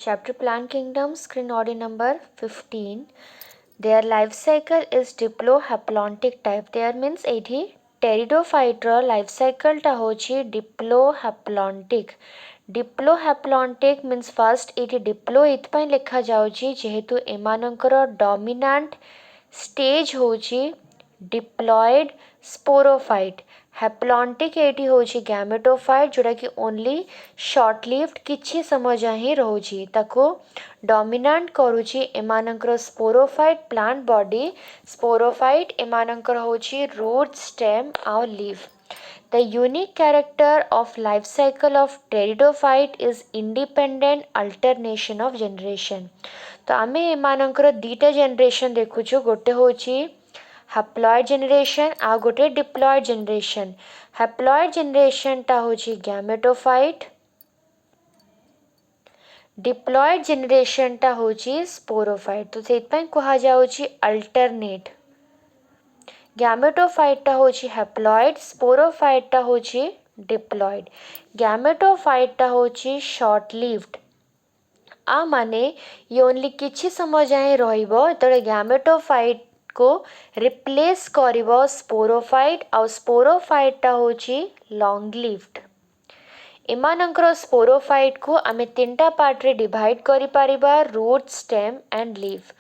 Chapter Plant Kingdom, screen audio number 15. Their life cycle is diplohaplontic type. There means एठी pteridophyte रो life cycle टा होची डिप्लोहाप्लॉन्टिक. डिप्लोहाप्लॉन्टिक means first एठी Diplo इथपाई लिखा जाउची जेहेतु एमानंकर डोमिनांट स्टेज होची डिप्लॉयड स्पोरोफाइट. हैप्लॉन्टिक एटी होची गैमेटोफाइट जोड़ा कि ओनली शॉर्ट लिव्ड किछि समय जाए ही रहुची ताको डोमिनांट करूची एमानंकर स्पोरोफाइट प्लांट बॉडी. स्पोरोफाइट एमानंकर होची रूट स्टेम आउ leaf. The unique character of life cycle of pteridophyte is independent alternation of generation. तो आमे एमानंकर दीटा जनरेशन देखुछु, गोटे होची हैप्लॉइड जनरेशन आ गोटे डिप्लॉइड जनरेशन. हैप्लॉइड जनरेशन टा होची गैमेटोफाइट, डिप्लॉइड जनरेशन टा होची स्पोरोफाइट. तो सेतपई कहा जाउची अल्टरनेट. गैमेटोफाइट टा होची हैप्लॉइड, स्पोरोफाइट टा होची डिप्लॉइड. गैमेटोफाइट टा होची शॉर्ट लिव्ड. आ माने ये ओनली किछि समय जाए रहिबो तळे गैमेटोफाइट को रिप्लेस करिबो स्पोरोफाइट. आ स्पोरोफाइट टा होची लॉन्ग लिव्ड. एमानंकर स्पोरोफाइट को आमे तीनटा पार्ट रे डिवाइड करि पारिबा, root stem and leaf.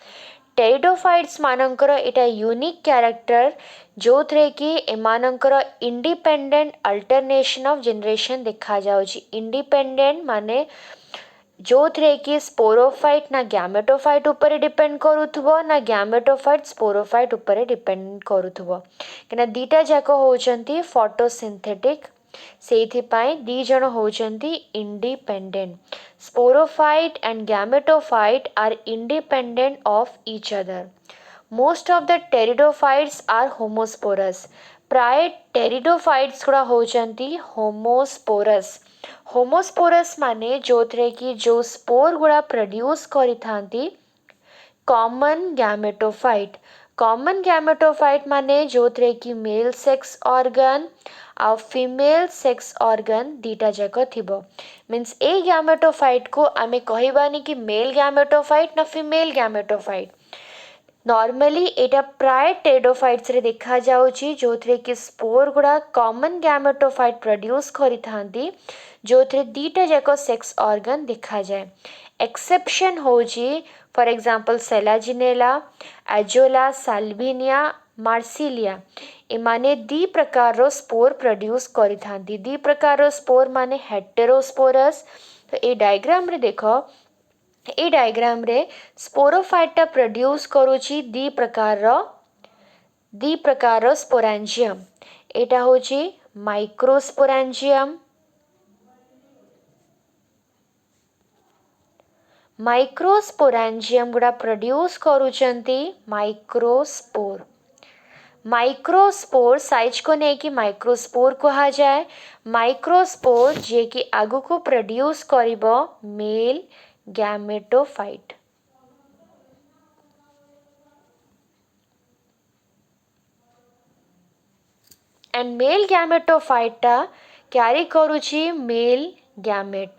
Pteridophytes मानंकर एटा यूनिक कैरेक्टर जो थरे कि एमानंकर इंडिपेंडेंट अल्टरनेशन ऑफ जनरेशन देखा जाउची. इंडिपेंडेंट माने जो थरे कि स्पोरोफाइट ना गैमेटोफाइट ऊपर डिपेंड करूथबो ना गैमेटोफाइट स्पोरोफाइट ऊपर डिपेंड करूथबो किना दीटा जाको होचंती फोटोसिंथेटिक. सेथिपाई दी जण होचंती independent. Sporophyte and gametophyte are independent of each other. Most of the pteridophytes are homosporous. प्राय टेरिडोफाइट्स गुड़ा होचंती होमोस्पोरस. होमोस्पोरस माने जो थरे कि जो स्पोर गुड़ा प्रोड्यूस करि थांती कॉमन गैमेटोफाइट. कॉमन गैमेटोफाइट माने जो थरे कि मेल सेक्स ऑर्गन आ फीमेल सेक्स ऑर्गन दीटा जाक थिबो. मीन्स ए गैमेटोफाइट को आमे कहिबानी कि मेल गैमेटोफाइट ना फीमेल गैमेटोफाइट. नॉर्मली एटा प्राय टेरिडोफाइट्स रे देखा जाउची जो थरे कि स्पोर गुड़ा कॉमन गैमेटोफाइट प्रोड्यूस करि थांती जो थरे दीटा जाक सेक्स ऑर्गन देखा जाए. एक्सेप्शन होची for example Selaginella, Azolla, Salvinia, Marsilea. एमाने दी प्रकार रो स्पोर प्रोड्यूस करि थांती. दी प्रकार रो स्पोर माने हेटेरोस्पोरस. तो ए डायग्राम रे देखो, ए डायग्राम रे स्पोरोफाइट टा प्रोड्यूस करूची दी प्रकार रो स्पोरेंजियम. एटा होची माइक्रोस्पोरेंजियम. माइक्रोस्पोरेंजियम गुड़ा प्रोड्यूस करूचंती माइक्रोस्पोर. माइक्रोस्पोर साइज को नहीं कि माइक्रोस्पोर कहा जाए. माइक्रोस्पोर जे कि आगु को प्रोड्यूस करिबो male gametophyte. And male gametophyte टा कैरी करूची मेल गैमेट.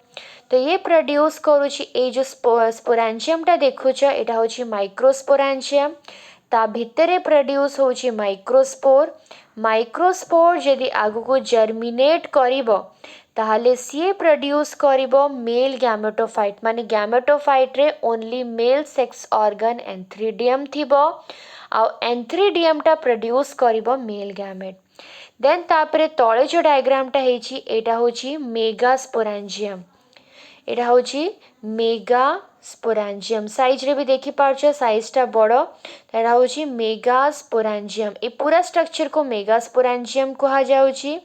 तो ये प्रोड्यूस करूची ए जो स्पोरेंजियम टा देखुछ एटा होची माइक्रोस्पोरेंजियम. ता भितरे प्रोड्यूस होची माइक्रोस्पोर. माइक्रोस्पोर यदि आगु को जर्मिनेट करिबो ताहले सीए प्रोड्यूस करिबो मेल गैमेटोफाइट. माने गैमेटोफाइट रे only male sex organ antheridium थिबो आ एंथ्रीडियम टा प्रोड्यूस करिबो मेल गैमेट. देन तापरे तळे जो डायग्राम टा हेची एटा होची मेगास्पोरेंजियम. एटा होची मेगास्पोरेंजियम. साइज रे भी देखि पारछो साइज टा बड़ो. एटा होची मेगास्पोरेंजियम. ए पूरा स्ट्रक्चर को मेगास्पोरेंजियम कहा जाउची.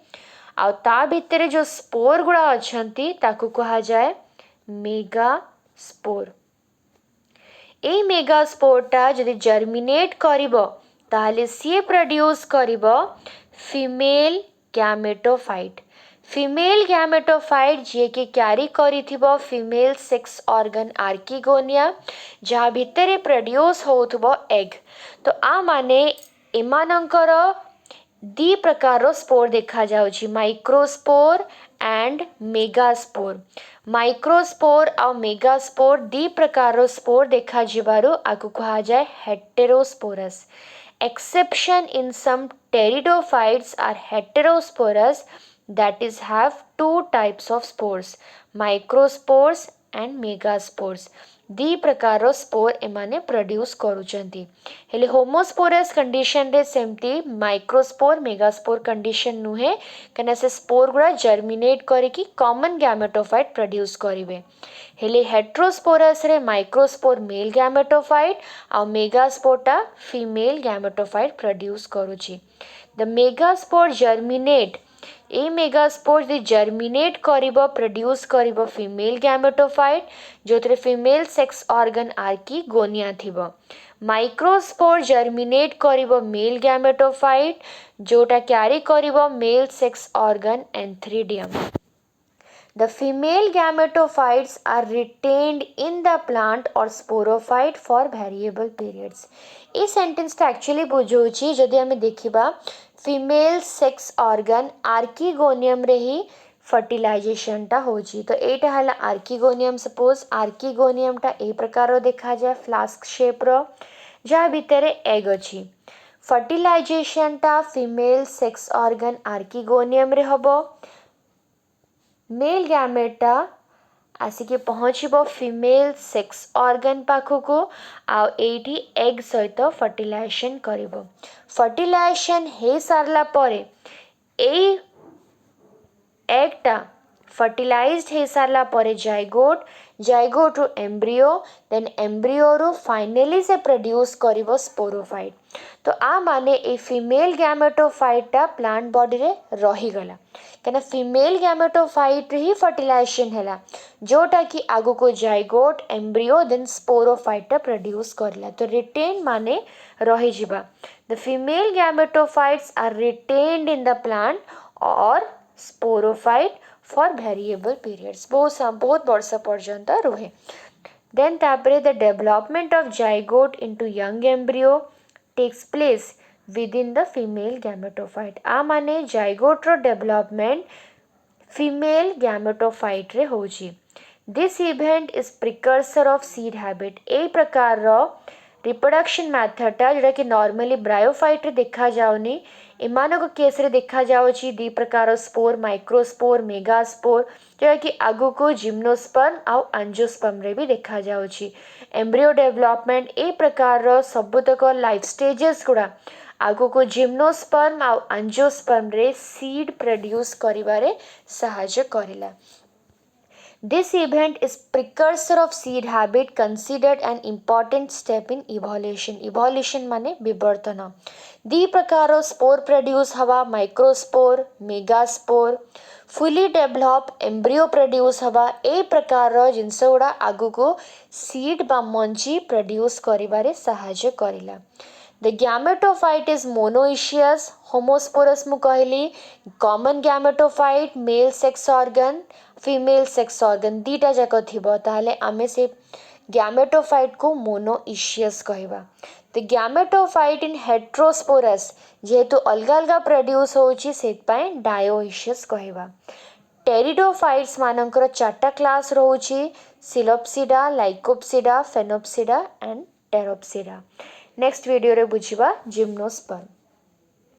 आ ता भितरे जो स्पोर गुड़ा अछंती ताकू कहा जाए मेगास्पोर. ए मेगास्पोर टा यदि जर्मिनेट करिबो ताहले सी प्रोड्यूस करिबो फीमेल गैमेटोफाइट. फीमेल गैमेटोफाइट जे कि कैरी करिथिबो फीमेल सेक्स ऑर्गन आर्किगोनिया जहाँ भितरे प्रोड्यूस होथबो एग. तो आ माने एमानंकर दी प्रकार स्पोर देखा जाउची माइक्रोस्पोर एंड मेगास्पोर। माइक्रोस्पोर आ मेगास्पोर दी प्रकार स्पोर देखा जिबारु आकु कहा जाए heterosporous. Exception in some pteridophytes are heterosporous, that is have two types of spores, microspores and megaspores। दी प्रकार स्पोर एमाने प्रोड्यूस करूचंती। हेले होमोस्पोरस कंडीशन रे सेमती माइक्रोस्पोर मेगास्पोर कंडीशन नुहे, कना से स्पोर गुड़ा जर्मिनेट करिकी कॉमन गैमेटोफाइट प्रोड्यूस करिवे। हेले हेट्रोस्पोरस रे माइक्रोस्पोर मेल गैमेटोफाइट आ मेगास्पोरटा फीमेल गैमेटोफाइट प्रोड्यूस करूची। द मेगास्पोर जर्मिनेट, ए मेगास्पोर दे जर्मिनेट करिबो प्रोड्यूस करिबो फीमेल गैमेटोफाइट जोथरे female sex organ archegonia थिबो। माइक्रोस्पोर जर्मिनेट करिबो मेल गैमेटोफाइट जोटा क्यारी करिबो male sex organ antheridium. The female gametophytes are retained in the plant or sporophyte for variable periods। ये sentence टा actually बुझौछि जदि हमें देखिबा फीमेल सेक्स ऑर्गन आर्किगोनियम रे ही फर्टिलाइजेशन टा होछि। तो एटा हला आर्किगोनियम। सपोज आर्किगोनियम टा ए प्रकार देखा जाए फ्लास्क शेप रो, जहाँ भितरे एग अछि। फर्टिलाइजेशन टा फीमेल सेक्स ऑर्गन आर्किगोनियम रे हबो। मेल गैमेटा आसिके पहुँचब फीमेल सेक्स ऑर्गन पाखक आउ एटी एग सहित फर्टिलाइजेशन करिवो। फर्टिलाइजेशन हे सारला परे ए एगटा फर्टिलाइज्ड हे सारला परे जाइगोट, जाइगोट रु एम्ब्रियो, देन एम्ब्रियो रु फाइनली से प्रोड्यूस करिवो स्पोरोफाइट। तो आ माने ए फीमेल गैमेटोफाइट टा प्लांट बॉडी रे रही गला, कहना फीमेल गैमेटोफाइट ही फर्टिलाइजेशन हैला जोटा कि आगु को जाइगोट एम्ब्रियो देन स्पोरोफाइट टा प्रोड्यूस करला। तो रिटेन माने रही जिबा। The female gametophytes are retained in the plant और स्पोरोफाइट फॉर वेरिएबल पीरियड्स, बहुत वर्ष पर्यंत रुहे। देन तापरे the development of zygote into young embryo takes place within the female gametophyte. आ माने जाइगोट रो डेवलपमेंट फीमेल गैमेटोफाइट रे होची। This event is precursor of seed habit. ए प्रकार रो रिप्रोडक्शन मेथडटा जोटा कि नॉर्मली ब्रायोफाइट रे देखा जाउनी, एमानक केस रे देखा जाउची दी प्रकार स्पोर, माइक्रोस्पोर, मेगास्पोर, जोटा कि आगु को जिम्नोस्पर्म आउ एंजियोस्पर्म रे भी देखा जाउची। एम्ब्रियो डेवलपमेंट ए प्रकार रो सबुतक लाइफ स्टेजेस गुड़ा आगु को जिम्नोस्पर्म आउ एंजियोस्पर्म रे सीड प्रोड्यूस करिबारे सहायता करिला। This event is precursor of seed habit, considered an important step in evolution। evolution माने विवर्तन। दी प्रकार स्पोर प्रोड्यूस हवा, microspore, megaspore. Fully develop embryo produce हवा। ए प्रकार जिनस गुड़ा आगु को सीड बा मंची प्रोड्यूस करिबारे सहायता करिला। The gametophyte is monoecious, homosporous मु कहली, common gametophyte, male sex organ, female sex organ दीटा जाक थिबो, ताहले आमे से gametophyte को monoecious कहबा। The gametophyte in heterosporous जेहेतु अलगा अलगा प्रोड्यूस होउची सेत पाए dioecious कहबा। टेरिडोफाइट्स मानकर चारटा क्लास रहुची, Psilopsida, Lycopsida, Sphenopsida and Pteropsida. Next video रे बुझिबा जिम्नोस्पर्म।